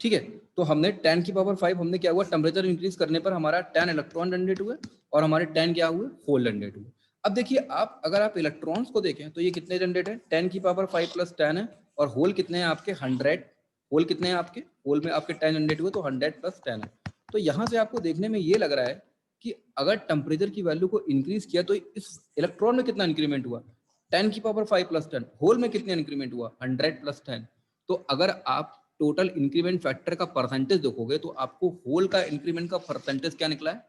ठीक है। तो हमने 10 की पावर 5 हमने क्या हुआ, टेम्परेचर इंक्रीज करने पर हमारा 10 इलेक्ट्रॉन जनरेट हुए और हमारे 10 क्या हुए, होल जनरेट हुए। अब देखिए आप अगर आप इलेक्ट्रॉन्स को देखें तो ये कितने जनरेट है, 10 की पावर 5 प्लस 10 है, और होल कितने हैं आपके 100, होल कितने हैं आपके, होल में आपके 10 जनरेट हुए तो 100 प्लस 10 है। तो यहाँ से आपको देखने में ये लग रहा है कि अगर टेम्परेचर की वैल्यू को इंक्रीज किया तो इस इलेक्ट्रॉन में कितना इंक्रीमेंट हुआ, 10 की पावर 5 प्लस 10, होल में कितने इंक्रीमेंट हुआ, 100 प्लस 10। तो अगर आप टोटल इंक्रीमेंट फैक्टर का परसेंटेज देखोगे तो आपको होल का इंक्रीमेंट का परसेंटेज क्या निकला है,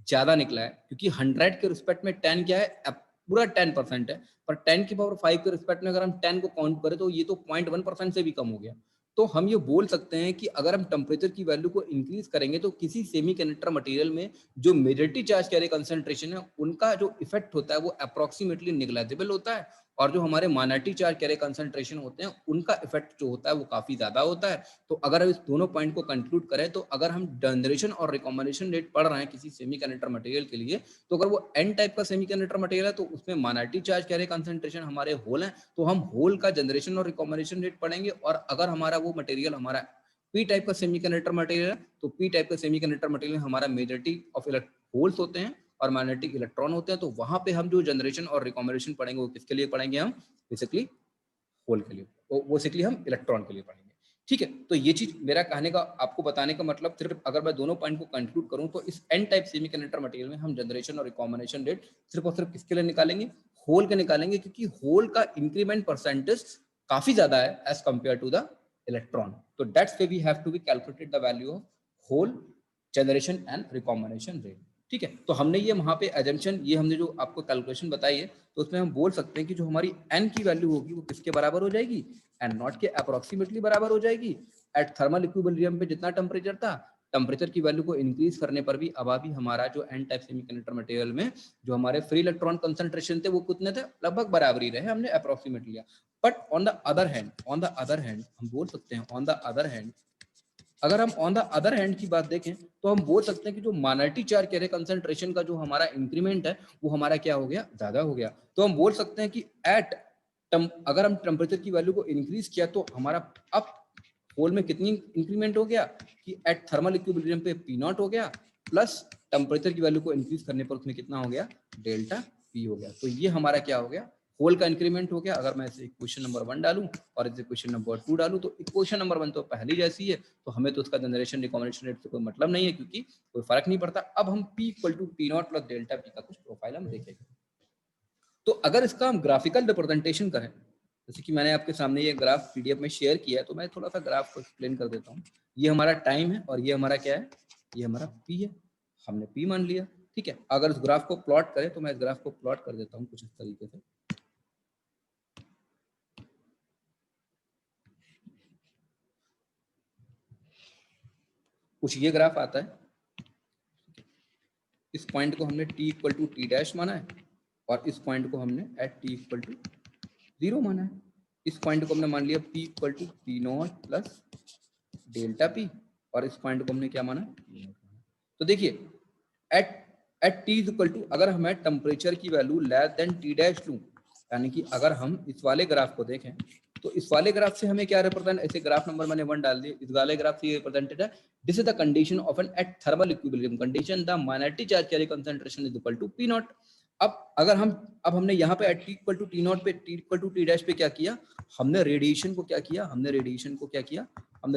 ज्यादा निकला है, क्योंकि 100 के रिस्पेक्ट में 10 क्या है, पूरा 10% है, पर 10 की पावर 5 के रिस्पेक्ट में अगर हम 10 को काउंट करें तो ये तो 0.1% से भी कम हो गया। तो हम ये बोल सकते हैं कि अगर हम टेम्परेचर की वैल्यू को इंक्रीज करेंगे तो किसी सेमीकंडक्टर मटेरियल में जो मेजॉरिटी चार्ज कैरी कंसंट्रेशन है उनका जो इफेक्ट होता है वो अप्रोक्सीमेटली निग्लेजिबल होता है, और जो हमारे माइनॉरिटी चार्ज कैरी कंसंट्रेशन होते हैं उनका इफेक्ट जो होता है वो काफी ज्यादा होता है। तो अगर हम इस दोनों पॉइंट को कंक्लूड करें तो अगर हम जनरेशन और रिकॉम्बिनेशन रेट पढ़ रहे हैं किसी सेमीकंडक्टर मटेरियल के लिए, तो अगर वो एन टाइप का सेमीकंडक्टर मटेरियल है तो उसमें माइनॉरिटी चार्ज कैरी कंसंट्रेशन हमारे होल है, तो हम होल का जनरेशन और रिकॉम्बिनेशन रेट पढ़ेंगे। और अगर हमारा वो मटेरियल हमारा पी टाइप का सेमीकंडक्टर मटेरियल है तो पी टाइप का सेमीकंडक्टर मटेरियल हमारा मेजॉरिटी ऑफ होल्स होते हैं और मैग्नेटिक इलेक्ट्रॉन होते हैं। तो वहां पे हम जो जनरेशन और रिकॉम्बिनेशन पढ़ेंगे वो किसके लिए पढ़ेंगे, हम बेसिकली होल के लिए, वो बेसिकली हम इलेक्ट्रॉन के लिए पढ़ेंगे। ठीक है, तो ये चीज मेरा कहने का आपको बताने का मतलब सिर्फ अगर मैं दोनों पॉइंट को कंक्लूड करूं तो इस एन टाइप सेमीकंडक्टर मटेरियल में हम जनरेशन और रिकॉम्बिनेशन रेट सिर्फ और सिर्फ किसके लिए निकालेंगे, होल के निकालेंगे, क्योंकि होल का इंक्रीमेंट परसेंटेज काफी ज्यादा है as compare to the electron. तो that's way we have to be calculated the value of hole generation and recombination rate. ठीक है, तो हमने ये वहां पे एजम्पशन, ये हमने जो आपको कैलकुलेशन बताई है तो उसमें हम बोल सकते हैं कि जो हमारी एन की वैल्यू होगी वो किसके बराबर हो जाएगी, एन नॉट के अप्रोक्सीमेटली बराबर हो जाएगी। एट थर्मल इक्विलिब्रियम पे जितना टेम्परेचर था, टेम्परेचर की वैल्यू को इंक्रीज करने पर भी अब भी हमारा जो एन टाइप सेमीकंडक्टर मटेरियल में जो हमारे फ्री इलेक्ट्रॉन कंसंट्रेशन थे वो कितने थे, लगभग बराबर ही रहे, हमने अप्रोक्सीमेट लिया। But on the other hand, हम बोल सकते हैं ऑन द अदर हैंड, अगर हम ऑन द अदर हैंड की बात देखें तो हम बोल सकते हैं कि जो माइनॉरिटी चार्ज कैरियर कंसंट्रेशन का जो हमारा इंक्रीमेंट है वो हमारा क्या हो गया, ज्यादा हो गया। तो हम बोल सकते हैं कि अगर हम टेम्परेचर की वैल्यू को इंक्रीज किया तो हमारा अब होल में कितनी इंक्रीमेंट हो गया कि एट थर्मल इक्विलिब्रियम पे पी नॉट हो गया, प्लस टेम्परेचर की वैल्यू को इंक्रीज करने पर उसमें कितना हो गया, डेल्टा पी हो गया। तो ये हमारा क्या हो गया, होल का इंक्रीमेंट हो गया। अगर मैं इसे इक्वेशन नंबर 1 डालूं और इसे इक्वेशन नंबर 2 डालूं तो इक्वेशन नंबर 1 तो पहली जैसी है, तो हमें तो उसका जनरेशन रिकॉम्बिनेशन रेट से कोई मतलब नहीं है क्योंकि कोई फर्क नहीं पड़ता। अब हम P equal to T naught plus delta P का कुछ प्रोफाइल हम देखेंगे। तो अगर इसका हम ग्राफिकल रिप्रेजेंटेशन करें, जैसे कि मैंने आपके सामने ये ग्राफ पीडीएफ में शेयर किया है, तो मैं थोड़ा सा ग्राफ को एक्सप्लेन कर देता हूँ। ये हमारा टाइम है और ये हमारा क्या है, ये हमारा P है, हमने P मान लिया। ठीक है, अगर इस ग्राफ को प्लॉट करें तो मैं इस ग्राफ को प्लॉट कर देता हूँ कुछ इस तरीके से। कुछ ये ग्राफ आता है, इस पॉइंट को हमने t equal to T dash माना है और इस पॉइंट को हमने एट t इक्वल टू 0 माना है। इस पॉइंट को हमने मान लिया p equal to T naught plus delta p और इस पॉइंट को हमने क्या माना, तो देखिए at at t equal to, अगर हमें टेम्परेचर की value less than T dash लूं, यानी कि अगर हम इस वाले ग्राफ को देखें तो इस वाले ग्राफ से हमें क्या रिप्रेजेंट, ऐसे ग्राफ नंबर मैंने 1 डाल दिया, इस वाले ग्राफ से ये रिप्रेजेंटेड है, this is the condition of N at thermal equilibrium condition, the minority charge carry concentration is equal to P not. अब हमने यहाँ पे at T equal to T not पे, T equal to T dash पे क्या किया, हमने radiation को क्या किया, हमने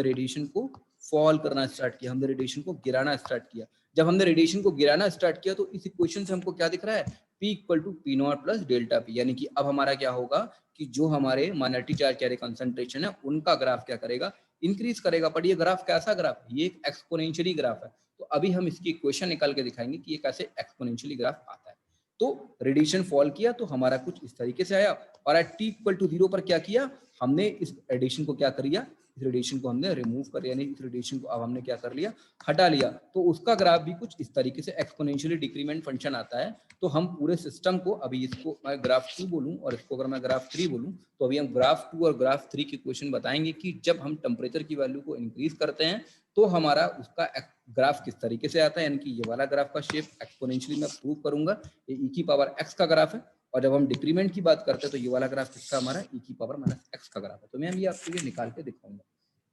रेडिएशन को फॉल करना स्टार्ट किया, हमने रेडिएशन को गिराना स्टार्ट किया। जब हमने रेडिएशन को गिराना स्टार्ट किया तो इस इक्वेशन से हमको क्या दिख रहा है, P equal to P not plus delta P, यानी कि अब हमारा क्या होगा कि जो हमारे माइनॉरिटी चार्ज कैरी कंसंट्रेशन है उनका ग्राफ क्या करेगा, इंक्रीज करेगा। बट ये ग्राफ कैसा ग्राफ, ये एक एक्सपोनेंशियली ग्राफ है। तो अभी हम इसकी इक्वेशन निकाल के दिखाएंगे कि ये कैसे एक्सपोनेंशियली ग्राफ आता है। तो रेडिएशन फॉल किया तो हमारा कुछ इस तरीके से आया, और एट टी इक्वल टू 0 पर क्या किया, हमने इस रेडिएशन को क्या कर लिया, इस रेडिएशन को हमने रिमूव कर, यानी इस रेडिएशन को अब हमने क्या कर लिया, हटा लिया। तो उसका ग्राफ भी कुछ इस तरीके से एक्सपोनेंशियली डिक्रीमेंट फंक्शन आता है। तो हम पूरे सिस्टम को, अभी इसको मैं ग्राफ 2 बोलूं और इसको अगर मैं ग्राफ 3 बोलूं, तो अभी हम ग्राफ 2 और ग्राफ 3 की क्वेश्चन बताएंगे कि जब हम टेम्परेचर की वैल्यू को इंक्रीज करते हैं तो हमारा उसका ग्राफ किस तरीके से आता है, यानी कि ये वाला ग्राफ का शेप एक्सपोनेंशियली मैं प्रूव करूंगा, ये e की पावर x का ग्राफ है। और जब हम डिक्रीमेंट की बात करते हैं तो ये वाला ग्राफ किसका, हमारा e की पावर माइनस x का ग्राफ है। तो मैं ये आपको ये निकाल के दिखाऊंगा।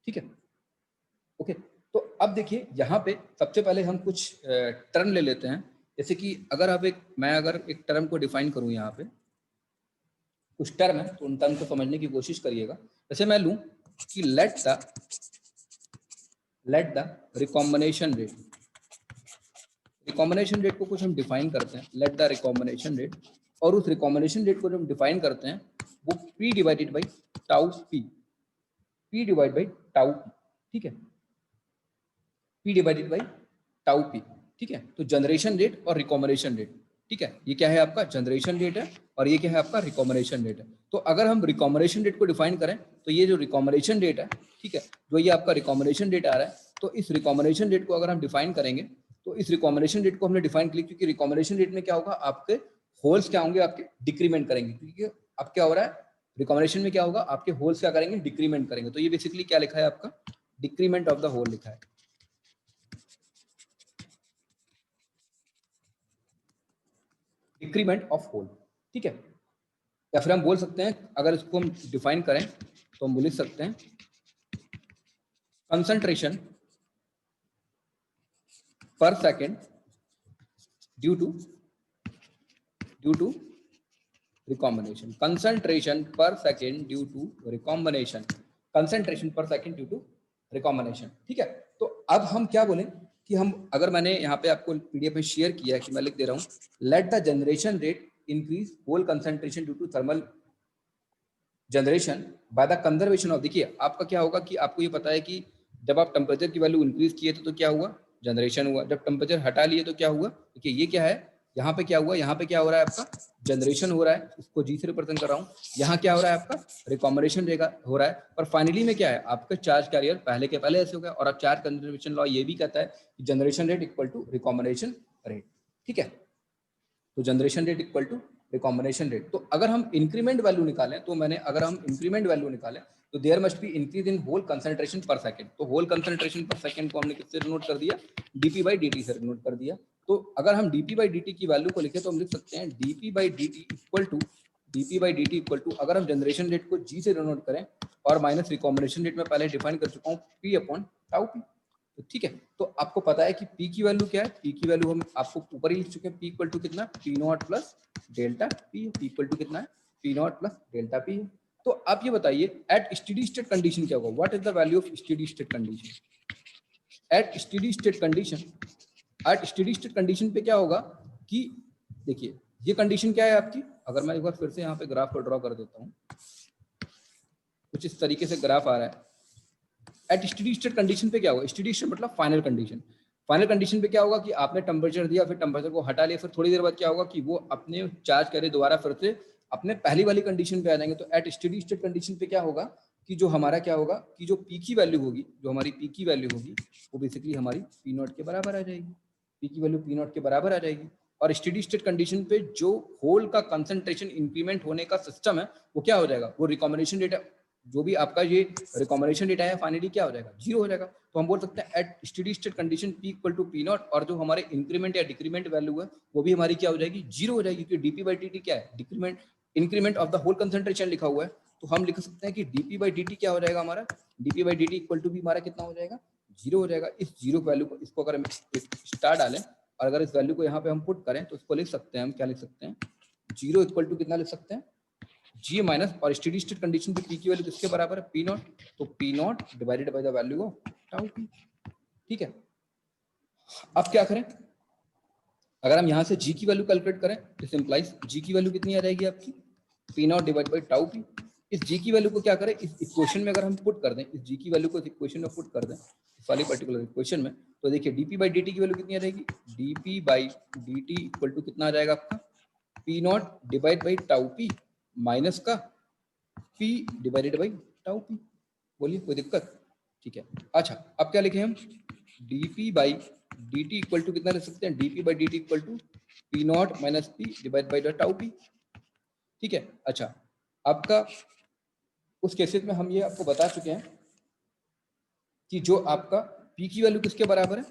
ठीक है, ओके, तो अब देखिए यहाँ पे सबसे पहले हम कुछ टर्म ले लेते हैं। जैसे कि अगर आप मैं अगर एक टर्म को डिफाइन करूँ, यहाँ पे कुछ टर्म है तो उन टर्म को समझने की कोशिश करिएगा। जैसे मैं लूँ कि let the recombination rate, recombination rate को कुछ हम डिफाइन करते हैं, लेट द रिकॉम्बिनेशन रेट, और उस रिकॉम्बिनेशन रेट को जब हम डिफाइन करते हैं वो P divided by tau P, P divide by tau P, ठीक है, P divided by tau P, ठीक है। तो जनरेशन रेट और रिकॉम्बिनेशन रेट, ठीक है, ये क्या है आपका जनरेशन रेट है और ये क्या है आपका रिकॉम्बिनेशन रेट है। तो अगर हम रिकॉम्बिनेशन रेट को डिफाइन करें तो ये जो रिकॉम्बिनेशन रेट है, ठीक है, जो ये आपका रिकॉम्बिनेशन रेट आ रहा है, तो इस रिकॉम्बिनेशन रेट को अगर हम डिफाइन करेंगे तो इस रिकॉम्बिनेशन रेट को हमने डिफाइन किया क्योंकि रिकॉम्बिनेशन रेट में क्या होगा, आपके होल्स क्या होंगे, आपके डिक्रीमेंट करेंगे, क्योंकि अब क्या हो रहा है रिकॉम्बिनेशन में क्या होगा, आपके होल्स क्या करेंगे, डिक्रीमेंट करेंगे। तो ये बेसिकली क्या लिखा है आपका, डिक्रीमेंट ऑफ द होल लिखा है, डिक्रीमेंट ऑफ होल, ठीक है। या फिर हम बोल सकते हैं, अगर इसको हम डिफाइन करें तो हम लिख सकते हैं concentration per second due to recombination, concentration per second due to recombination, concentration per second due to recombination, ठीक है। तो अब हम क्या बोलें कि हम, अगर मैंने यहाँ पे आपको पीडीएफ में शेयर किया है कि मैं लिख दे रहा हूँ, let the generation rate increase hole concentration due to thermal generation by the conservation of, देखिए आपका क्या होगा कि आपको ये पता है कि जब आप टेम्परेचर की वैल्यू इंक्रीज किए तो क्या हुआ, जनरेशन हुआ, जब टेम्परेचर हटा लिए तो क्या हुआ, देखिए ये क्या है, यहाँ पे क्या हुआ, यहाँ पे क्या हो रहा है आपका जनरेशन हो रहा है, इसको जी से रिप्रेजेंट कर रहा हूँ, यहाँ क्या हो रहा है आपका रिकॉम्बिनेशन हो रहा है, और फाइनली में क्या है आपका चार्ज कैरियर पहले के पहले ऐसे हो गया। और अब चार्ज कंजर्वेशन लॉ ये भी कहता है कि generation rate equal to recombination rate, ठीक है। तो generation rate equal to recombination rate. तो अगर हम इंक्रीमेंट वैल्यू निकालें, तो अगर हम इंक्रीमेंट वैल्यू निकालें तो there must be increase in hole concentration per second. तो होल कंसंट्रेशन पर सेकंड को हमने किससे नोट कर दिया, डीपी बाई डी टी से नोट कर दिया। तो अगर हम डीपी बाई डी टी की वैल्यू को लिखे तो हम लिख सकते हैं DP by D T equal to, अगर हम जनरेशन रेट को जी से डिनोट करें और माइनस रिकॉम्बिनेशन रेट में पहले डिफाइन कर चुका हूँ पी अपॉन टाउ पी, तो ठीक है। तो आपको पता है कि P की वैल्यू क्या है, P की वैल्यू हम आपको ऊपर ही लिख चुके हैं, P इक्वल टू कितना, P naught plus delta P, P equal to कितना है, P naught plus delta P। तो आप ये बताइए एट स्टेडी स्टेट कंडीशन क्या होगा, what is the value of steady state condition, at steady state condition, at steady state condition पे क्या होगा कि देखिए ये कंडीशन क्या है आपकी, अगर मैं एक बार फिर से यहाँ पे ग्राफ को ड्रॉ कर देता हूँ, कुछ इस तरीके से ग्राफ आ रहा है। एट स्टेडी स्टेट कंडीशन पे क्या होगा, स्टेडी स्टेट मतलब फाइनल कंडीशन, फाइनल कंडीशन पे क्या होगा कि आपने टेम्परेचर दिया, फिर टेम्परेचर को हटा लिया, फिर थोड़ी देर बाद क्या होगा कि वो अपने चार्ज करे दोबारा फिर से अपने पहली वाली कंडीशन पे आ जाएंगे। तो एट स्टेडी स्टेट कंडीशन पे क्या होगा कि जो हमारा क्या होगा कि जो पी की वैल्यू होगी, जो हमारी पी की वैल्यू होगी वो बेसिकली हमारी पी नॉट के बराबर आ जाएगी, पी की वैल्यू पी नॉट के बराबर आ जाएगी। और स्टेडी स्टेट कंडीशन पे जो होल का कंसंट्रेशन इंक्रीमेंट होने का सिस्टम है वो क्या हो जाएगा, वो रिकॉम्बिनेशन रेट, जो भी आपका ये रिकॉम्बिनेशन डेटा है फाइनली क्या हो जाएगा, जीरो हो जाएगा। तो हम बोल सकते हैं at steady state condition P equal to P naught, और जो हमारे इंक्रीमेंट या डिक्रीमेंट वैल्यू है वो भी हमारी क्या हो जाएगी, जीरो हो जाएगी, क्योंकि डीपी बाई डी टी क्या है, decrement increment of the hole concentration लिखा हुआ है। तो हम लिख सकते हैं कि डीपी बाई डी टी क्या हो जाएगा हमारा, DP by D T equal to भी हमारा कितना हो जाएगा, जीरो हो जाएगा। इस जीरो वैल्यू को, इसको अगर हम स्टार डालें और अगर इस वैल्यू को यहाँ पे हम पुट करें तो इसको लिख सकते हैं, हम क्या लिख सकते हैं, जीरो इक्वल टू कितना लिख सकते हैं, जी माइनस, और स्टेडी स्टेट कंडीशन पे पी की वैल्यू किसके बराबर है, पी नॉट, तो P not divided by the value of tau P, ठीक है। अब क्या करें, अगर हम यहाँ से जी की वैल्यू कैलकुलेट करें, दिस इंप्लाइज जी की वैल्यू कितनी आ जाएगी आपकी, P naught divide by tau P. इस जी की वैल्यू को क्या करें, इस इक्वेशन में अगर हम पुट कर दें, इस जी की वैल्यू को इस इक्वेशन में पुट कर दें, इस वाली पर्टिकुलर इक्वेशन में, तो देखिए डीपी बाई डी टी की वैल्यू कितनी आ जाएगी, DP by D T equal to कितना आ जाएगा आपका, P naught divide by tau P minus का P divided by tau P. बोलिए कोई दिक्कत, ठीक है। अच्छा अब क्या लिखें हम, dp by D T equal to कितना लिख सकते हैं, dp by D T equal to P naught minus P divide by tau P, ठीक है। अच्छा आपका उस केसेस में हम ये आपको बता चुके हैं कि जो आपका p की वैल्यू किसके बराबर है,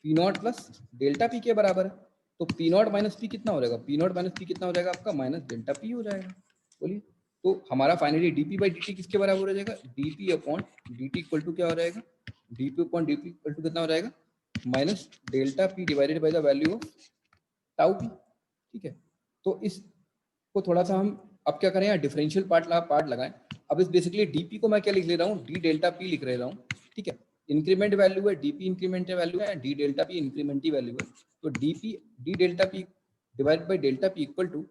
P not plus delta P के बराबर है। तो पी नॉट माइनस पी कितना हो जाएगा, पी नॉट माइनस पी कितना हो जाएगा आपका, माइनस डेल्टा पी हो जाएगा। बोलिए, तो हमारा finally DP by D T किसके बराबर हो जाएगा, DP upon D T equal to क्या हो जाएगा, dp upon dp equal to कितना हो जाएगा minus delta P divided by the value of tau P. ठीक है, तो इसको थोड़ा सा हम अब क्या करें, यहाँ डिफरेंशियल पार्ट लगाएं। अब इस बेसिकली डीपी को मैं क्या लिख ले रहा हूँ, डी डेल्टा पी लिख रहा हूँ। ठीक है, इंक्रीमेंट वैल्यू है, डीपी इंक्रीमेंट वैल्यू है, D delta P increment value है। तो DP D delta P divide by delta P equal to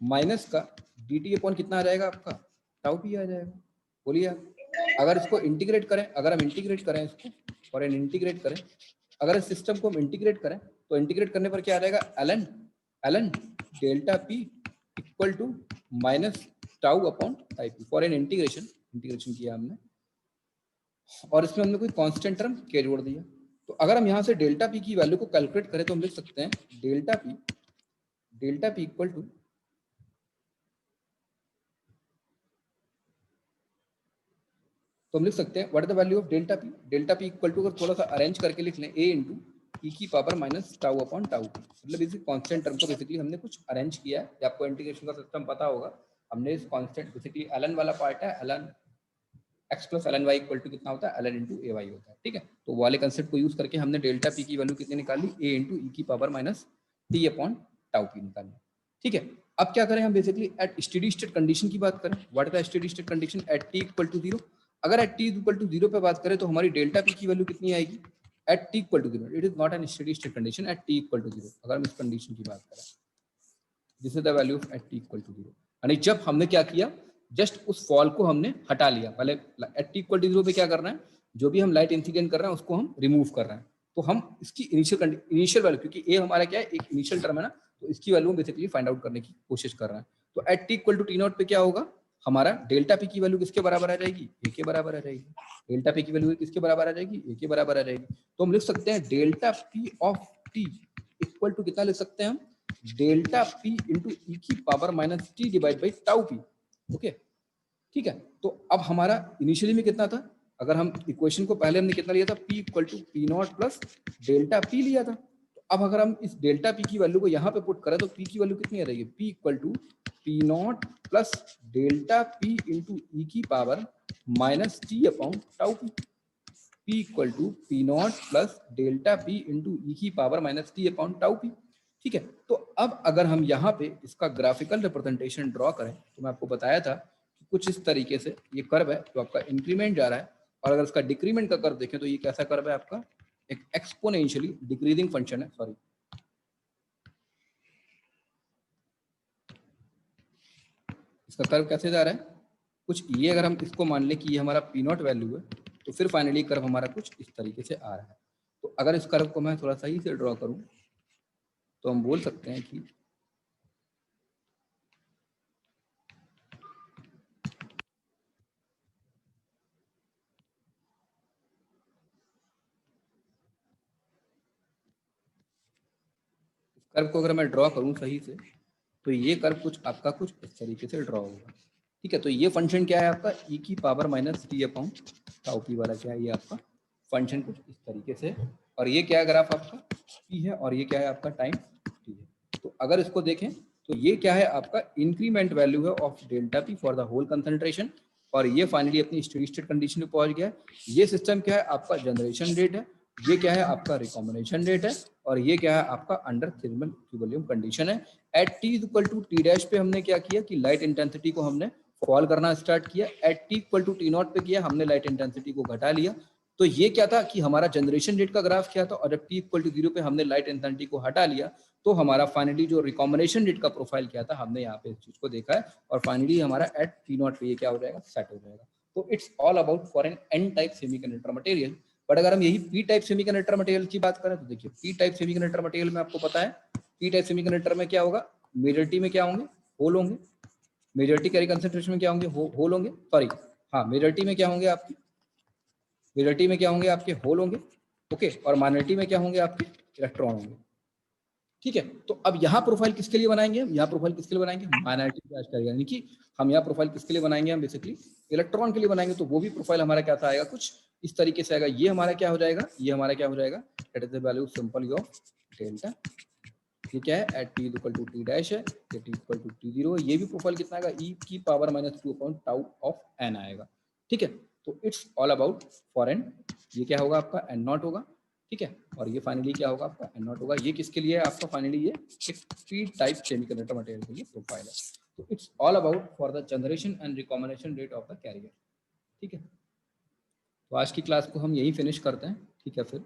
minus का dt अपॉन कितना आ जाएगा आपका टाउ पी आ जाएगा। बोलिए आप, अगर इसको इंटीग्रेट करें, अगर हम इंटीग्रेट करें इसको और इंटीग्रेट करें, अगर इस सिस्टम को हम इंटीग्रेट करें तो इंटीग्रेट करने पर क्या आ जाएगा, ln delta P equal to minus tau upon tau P for an integration किया हमने और इसमें हमने कोई कांस्टेंट टर्म के जोड़ दिया। तो अगर हम यहाँ से डेल्टा पी की वैल्यू को कैलकुलेट करें तो हम लिख सकते हैं डेल्टा पी इक्वल टू तो हम लिख सकते हैं what is the value of delta P equal to, अगर थोड़ा सा अरेंज करके लिख लें, a इंटू ई की power minus tau upon tau P. मतलब इसी कांस्टेंट टर्म को बेसिकली हमने कुछ अरेंज किया है। आपको इंटीग्रेशन का सिस्टम पता होगा, हमने इस कांस्टेंट बेसिकली ln वाला पार्ट है, ln x plus ln y equal to कितना होता है, ln इंटू ए वाई होता है। ठीक है, तो वाले कंसेप्ट को यूज करके हमने डेल्टा पी की वैल्यू कितनी निकाली, a इंटू ई की power minus T upon tau P निकाली। ठीक है, अब क्या करें हम basically at steady state condition की बात करें। What is the steady state condition at T equal to 0। अगर एट टी इक्वल टू 0 पे बात करें तो हमारी डेल्टा पी की वैल्यू कितनी आएगी at T equal to 0। It is not an steady state condition at T equal to 0। अगर हम इस कंडीशन की बात करें, this is the value of at T equal to 0, यानी जब हमने क्या किया, जस्ट उस फॉल को हमने हटा लिया। पहले एट टी इक्वल टू 0 पे क्या करना है, जो भी हम लाइट इंसिडेंट कर रहे हैं उसको हम रिमूव कर रहे हैं। तो हम इसकी इनिशियल वैल्यू, क्योंकि ए हमारा क्या है, एक इनिशियल टर्म है ना, तो इसकी वैल्यू बेसिकली फाइंड आउट करने की कोशिश कर रहे हैं। तो at T equal to T not पे क्या होगा, हमारा डेल्टा पी की वैल्यू किसके बराबर आ जाएगी, ए के बराबर आ जाएगी। डेल्टा पी की वैल्यू किसके बराबर आ जाएगी, ए के बराबर आ जाएगी। तो हम लिख सकते हैं delta P of T equal to कितना लिख सकते हैं हम, डेल्टा पी इंटू ई की power minus T divide by tau P. Okay, ठीक है, तो अब हमारा इनिशियली में कितना था, अगर हम इक्वेशन को पहले हमने कितना लिया था, p equal to P not plus delta P लिया था। तो अब अगर हम इस डेल्टा पी की वैल्यू को यहाँ पे पुट करें तो p की वैल्यू कितनी आ रही है, p equal to P not plus delta P into E की power minus T upon tau P. p equal to P not plus delta P into E की power minus T upon tau P. ठीक है, तो अब अगर हम यहाँ पे इसका ग्राफिकल रिप्रेजेंटेशन ड्रॉ करें तो मैं आपको बताया था कि कुछ इस तरीके से ये कर्व है जो आपका इंक्रीमेंट जा रहा है, और अगर इसका डिक्रीमेंट का कर्व देखें तो ये कैसा कर्व है आपका, एक एक्सपोनेंशियली डिक्रीजिंग फंक्शन है। सॉरी, इसका कर्व कैसे जा रहा है, कुछ ये, अगर हम इसको मान लें कि ये हमारा पी नॉट वैल्यू है तो फिर फाइनली कर्व हमारा कुछ इस तरीके से आ रहा है। तो अगर इस कर्व को मैं थोड़ा सही से ड्रॉ करूं तो हम बोल सकते हैं कि कर्व को अगर मैं ड्रॉ करूं सही से तो ये कर्व कुछ आपका कुछ इस तरीके से ड्रॉ होगा। ठीक है, तो ये फंक्शन क्या है आपका, e की power minus T upon tau P वाला क्या है, ये आपका फंक्शन कुछ इस तरीके से, और ये क्या है ग्राफ आपका p है और ये क्या है आपका टाइम t है। तो अगर इसको देखें तो ये क्या है आपका इंक्रीमेंट वैल्यू है of delta P for the hole concentration, और ये फाइनली अपनी स्टेडी स्टेट कंडीशन में पहुंच गया। ये सिस्टम क्या है आपका जनरेशन रेट है, ये क्या है आपका रिकॉम्बिनेशन रेट है, और ये क्या है आपका अंडर थर्मल इक्विलिब्रियम कंडीशन है। At T equal to T dash पे हमने क्या किया कि लाइट इंटेंसिटी को हमने फॉल करना स्टार्ट किया। At T equal to T not पे किया हमने लाइट इंटेंसिटी को घटा लिया। तो ये क्या था कि हमारा जनरेशन रेट का ग्राफ क्या था, और जब टी इक्वल टू 0 पे हमने लाइट इंटेंसिटी को हटा लिया तो हमारा फाइनली जो रिकॉम्बिनेशन रेट का प्रोफाइल क्या था, हमने यहाँ पे इस चीज को देखा है, और फाइनली हमारा एट टी नॉट पे ये क्या हो जाएगा, सेट हो जाएगा। तो it's all about for an N type semiconductor material. But अगर हम यही पी टाइप सेमीकंडक्टर मटेरियल की बात करें तो देखिए पी टाइप सेमीकंडक्टर मटेरियल में आपको पता है, पी टाइप सेमीकंडक्टर में क्या होगा, मेजॉरिटी में क्या होंगे, होल होंगे। मेजॉरिटी कैरी कंसंट्रेशन में क्या होंगे, होल होंगे, सॉरी हाँ, मेजॉरिटी में क्या होंगे आपकी, मेजॉरिटी में क्या होंगे आपके होल होंगे। ओके, और माइनॉरिटी में क्या होंगे आपके इलेक्ट्रॉन होंगे। ठीक है, तो अब यहाँ प्रोफाइल किसके लिए बनाएंगे, यहाँ प्रोफाइल किसके लिए बनाएंगे, माइनॉरिटी क्लास का, यानी कि हम यहाँ प्रोफाइल किसके लिए बनाएंगे, हम बेसिकली इलेक्ट्रॉन के लिए बनाएंगे। तो वो भी प्रोफाइल हमारा क्या आएगा, कुछ इस तरीके से आएगा। ये हमारा क्या हो जाएगा, ये हमारा क्या हो जाएगा, that is the value simple of delta. ये क्या है, at T equal to T dash है, T equal to T zero. ये भी प्रोफाइल कितना आएगा, ई की power minus 2 upon tau of N आएगा। ठीक है, तो it's all about for N ये क्या होगा आपका एन नॉट होगा, ठीक है, और ये फाइनली क्या होगा आपका एन नॉट होगा। ये किसके लिए है आपका फाइनली, ये एक पी टाइप सेमीकंडक्टर मटेरियल के लिए प्रोफाइल है। तो it's all about for the generation and recombination rate of the carrier, ठीक है। तो आज की क्लास को हम यही फिनिश करते हैं, ठीक है। फिर